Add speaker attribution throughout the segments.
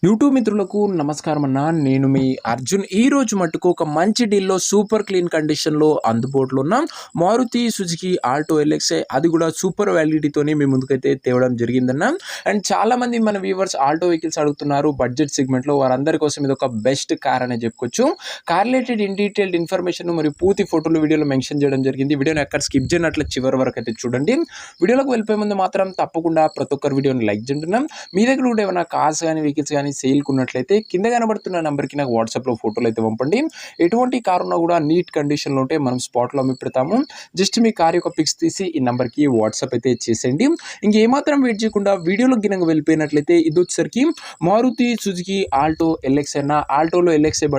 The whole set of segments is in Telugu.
Speaker 1: యూట్యూబ్ మిత్రులకు నమస్కారం అన్న. నేను మీ అర్జున్. ఈ రోజు మట్టుకు ఒక మంచి డీల్లో సూపర్ క్లీన్ కండిషన్లో అందుబాటులో ఉన్న మారుతి సుజుకి ఆల్టో ఎల్ఎక్స్ఐ, అది కూడా సూపర్ వ్యాలిడిటీతోని మీ ముందుకైతే తేవడం జరిగిందన్న. అండ్ చాలామంది మన వ్యూవర్స్ ఆల్టో వెహికల్స్ అడుగుతున్నారు బడ్జెట్ సెగ్మెంట్లో. వారందరి కోసం ఇది ఒక బెస్ట్ కార్ అనే చెప్పుకోవచ్చు. Car related in detailed information మరియు పూర్తి ఫోటోలు వీడియోలో మెన్షన్ చేయడం జరిగింది. వీడియోని ఎక్కడ స్కిప్ చేయనట్లు చివరి వరకు అయితే చూడండి. వీడియోలోకి వెళ్ళిపోయే ముందు మాత్రం తప్పకుండా ప్రతి ఒక్కరు వీడియోని లైక్ చేయండి. మీ దగ్గర కూడా ఏమైనా కార్స్ కానీ వెహికల్స్ కానీ సేల్కి ఉన్నట్లయితే కింద కనబడుతున్న నెంబర్కి నాకు వాట్సాప్లో ఫోటోలు అయితే పంపండి. ఎటువంటి కార్ ఉన్నా కూడా నీట్ కండిషన్లో ఉంటే మనం స్పాట్లో అమ్మి పెడతాము. జస్ట్ మీ కార్ యొక్క పిక్స్ తీసి ఈ నెంబర్కి వాట్సాప్ అయితే చేసేయండి. ఇంకేమాత్రం వెయిట్ చేయకుండా వీడియోలో గినంగా వెళ్ళిపోయినట్లయితే ఇది వచ్చేసరికి మారుతి సుజుకి ఆల్టో ఎల్ఎక్స్ అయినా ఆల్టోలో ఎల్ఎక్స్ఐ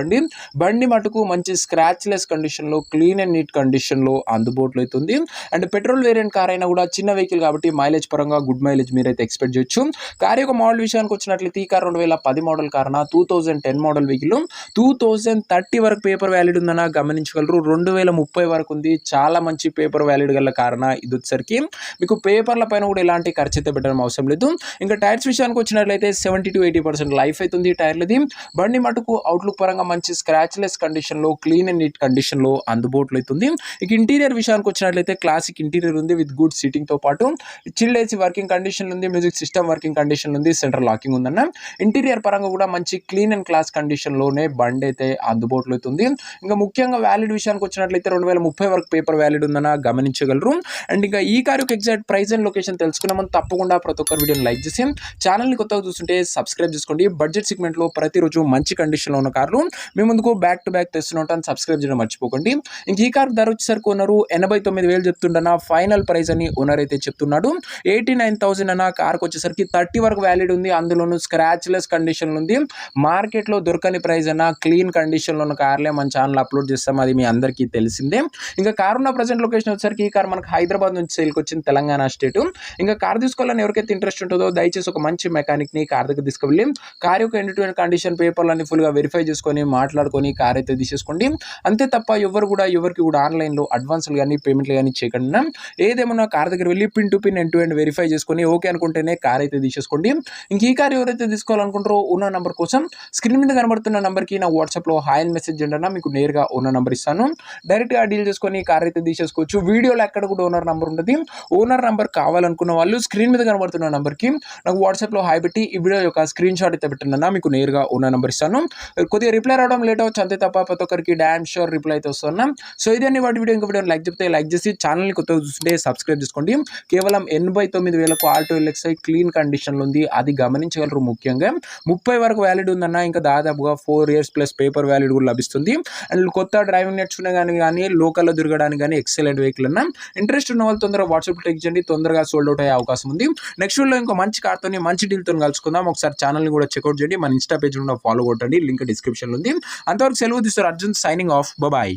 Speaker 1: బండి మటుకు మంచి స్క్రాచ్లెస్ కండిషన్లో క్లీన్ అండ్ నీట్ కండిషన్లో అందుబాటులో అవుతుంది. అండ్ పెట్రోల్ వేరియంట్ కార్ అయినా కూడా చిన్న వెహికల్ కాబట్టి మైలేజ్ పరంగా గుడ్ మైలేజ్ మీరైతే ఎక్స్పెక్ట్ చేయొచ్చు. కార్ యొక్క మోడల్ విషయానికి వచ్చినట్లయితే ఈ కార్ 2010 మోడల్ కారణ 2010 మోడల్ వెహికల్ 2030 వరకు పేపర్ వ్యాలిడ్ ఉందన్న గమనించగలరు. 2030 వరకు ఉంది. చాలా మంచి పేపర్ వ్యాలిడ్ గల కారణ ఇది వచ్చేసరికి మీకు పేపర్ల పైన కూడా ఎలాంటి ఖర్చు అయితే పెట్టడం అవసరం లేదు. ఇంకా టైర్స్ విషయానికి వచ్చినట్లయితే 70 to 80% లైఫ్ అవుతుంది టైర్లది. బండి మటుకు అవుట్లుక్ పరంగా మంచి స్క్రాచ్లెస్ కండిషన్లో క్లీన్ అండ్ నీట్ కండిషన్లో అందుబాటులో అవుతుంది. ఇక ఇంటీరియర్ విషయానికి వచ్చినట్లయితే క్లాసిక్ ఇంటీరియర్ ఉంది విత్ గుడ్ సీటింగ్తో పాటు చిల్డ్ ఏసీ వర్కింగ్ కండిషన్ ఉంది, మ్యూజిక్ సిస్టమ్ వర్కింగ్ కండిషన్ ఉంది, సెంట్రల్ లాకింగ్ ఉందన్న. ఇంటీరియర్ పరంగా కూడా మంచి క్లీన్ అండ్ క్లాస్ కండిషన్లోనే బండి అయితే అందుబాటులో అవుతుంది. ఇంకా ముఖ్యంగా వ్యాలిడ్ విషయానికి వచ్చినట్లయితే 2030 వరకు పేపర్ వ్యాలిడ్ ఉందన్న గమనించగలరు. అండ్ ఇంకా ఈ కారు యొక్క ఎగ్జాక్ట్ ప్రైస్ అండ్ లొకేషన్ తెలుసుకున్నామని తప్పకుండా ప్రతి ఒక్కరు వీడియోని లైక్ చేసి ఛానల్ని కొత్తగా చూస్తుంటే సబ్స్క్రైబ్ చేసుకోండి. బడ్జెట్ సెగ్మెంట్లో ప్రతిరోజు మంచి కండిషన్లో ఉన్న కార్లు మీ ముందుకు బ్యాక్ టు బ్యాక్ తెస్తుంటాను. సబ్స్క్రైబ్ చేయడం మర్చిపోకండి. ఇంక ఈ కార్ ధర వచ్చేసరికి ఓనరు 89,000 చెప్తుండన్న. ఫైనల్ ప్రైస్ అని ఓనర్ అయితే చెప్తున్నాడు 89,000 అన్న. కార్కి వచ్చేసరికి 30 వరకు వ్యాలిడ్ ఉంది. అందులోనూ స్క్రాచ్లెస్ కండిషన్ ఉంది. మార్కెట్లో దొరకని ప్రైస్ అన్న క్లీన్ కండిషన్లో ఉన్న కార్లే మన ఛానల్ అప్లోడ్ చేస్తాం, అది మీ అందరికీ తెలిసిందే. ఇంకా కార్ ఉన్న ప్రజెంట్ లొకేషన్ వచ్చేసరికి ఈ కార్ మనకు హైదరాబాద్ నుంచి సేల్కి వచ్చింది, తెలంగాణ స్టేట్. ఇంకా కార్ తీసుకోవాలని ఎవరికైతే ఇంట్రెస్ట్ ఉంటుందో దయచేసి ఒక మంచి మెకానిక్ని కార్ దగ్గర తీసుకువెళ్ళి కార్ యొక్క ఎండ్ టు ఎండ్ కండిషన్ పేపర్లన్నీ ఫుల్గా వెరిఫై చేసుకొని మాట్లాడుకొని కార్ అయితే తీసేసుకోండి. అంతే తప్ప ఎవరికి కూడా ఆన్లైన్లో అడ్వాన్స్లు కానీ పేమెంట్లు కానీ చేయకుండా ఏదేమన్నా కార్ దగ్గర వెళ్ళి pin to pin end to end verify చేసుకొని ఓకే అనుకుంటేనే కార్ అయితే తీసేసుకోండి. ఇంక ఈ కార్ ఎవరైతే తీసుకోవాలనుకుంటారో ఉన్న నెంబర్ కోసం స్క్రీన్ మీద కనబడుతున్న నెంబర్కి నా వాట్సాప్లో హాయ్ అని మెసేజ్ చేయండి అన్న. మీకు నేరుగా ఓనర్ నెంబర్ ఇస్తాను. డైరెక్ట్గా డీల్ చేసుకొని కార్ అయితే తీసేసుకోవచ్చు. వీడియోలో ఎక్కడ కూడా ఓనర్ నెంబర్ ఉంటుంది. ఓనర్ నెంబర్ కావాలనుకున్న వాళ్ళు స్క్రీన్ మీద కనబడుతున్న నెంబర్కి నాకు వాట్సాప్లో హాయ్ పెట్టి ఈ వీడియో యొక్క స్క్రీన్ షాట్ అయితే పెట్టండి అన్న. మీకు నేరుగా ఓనర్ నెంబర్ ఇస్తాను. కొద్దిగా రిప్లై రావడం లేట్ అవచ్చు, అంతే తప్ప ప్రతి ఒక్కరికి డామ్ షూర్ రిప్లై అయితే వస్తున్నా. సో ఇదే వాటి వీడియో. ఇంకా వీడియో లైక్ చెప్తే లైక్ చేసి ఛానల్ని కొత్తగా చూస్తుంటే సబ్స్క్రైబ్ చేసుకోండి. కేవలం 89,000 ఆల్టో ఎల్ఎక్స్ఐ క్లీన్ కండిషన్లో ఉంది, అది గమనించగలరు. ముఖ్యంగా 30 వరకు వ్యాలిడ్ ఉందన్న. ఇంకా దాదాపుగా 4 years ప్లస్ పేపర్ వ్యాలిడ్ కూడా లభిస్తుంది. అండ్ కొత్త డ్రైవింగ్ నేర్చుకునే కానీ లోకల్లో తిరగడానికి కానీ ఎక్సలెంట్ వెహికల్ అన్న. ఇంట్రెస్ట్ ఉన్న వాళ్ళు తొందరగా వాట్సాప్ టెక్ చేయండి, తొందరగా సోల్డ్ అవుట్ అయ్యే అవకాశం ఉంది. నెక్స్ట్ వీడియోలో ఇంకో మంచి కార్తో మంచి డీల్తో కలుసుకుందాం. ఒకసారి ఛానల్ని కూడా చెక్అవుట్ చేయండి. మన ఇన్స్టా పేజ్ కూడా ఫాలో కొట్టండి, లింక్ డిస్క్రిప్షన్లో ఉంది. అంతవరకు సెలవు తీస్తారు. Arjun signing off. బాయ్.